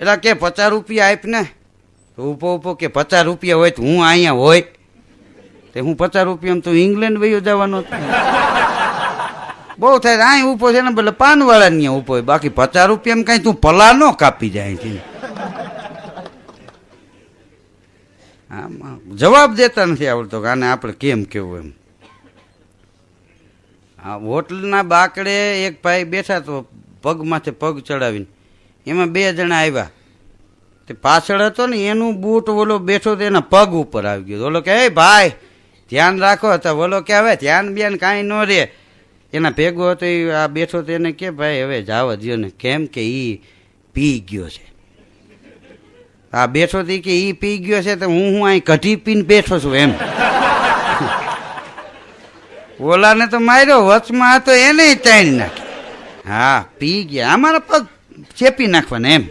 એટલે કે 50 રૂપિયા આપ ને તો ઊભો ઊભો કે 50 રૂપિયા હોય તો હું અહીંયા હોય તે હું 50 રૂપિયામાં તો ઇંગ્લેન્ડ વયો જવાનો બહુ થાય અહીં ઊભો છે ને બદલે પાનવાળા ત્યાં ઊભો હોય બાકી 50 રૂપિયામાં કઈ તું પલા ન કાપી જાય છે આમાં જવાબ દેતા નથી આવડતો કે આને આપણે કેમ કેવું એમ આ હોટલના બાકડે એક ભાઈ બેઠા તો પગ માથે પગ ચડાવીને એમાં 2 જણા આવ્યા તે પાછળ હતો ને એનું બૂટ ઓલો બેઠો તો એના પગ ઉપર આવી ગયો ઓલો કે ભાઈ ધ્યાન રાખો તો ઓલો કે હવે ધ્યાન બેન કાંઈ ન રે એના ભેગો હતો એ આ બેઠો તો એને કે ભાઈ હવે જાવા દ્યો ને કેમ કે એ પી ગયો છે આ બેઠો હતી કે એ પી ગયો છે તો હું અહીં કઢી પીને બેઠો છું એમ ઓલાને તો માર્યો વચમાં હતો એને તાણી નાખી હા પી ગયા અમારા પગ ચેપી નાખવાના એમ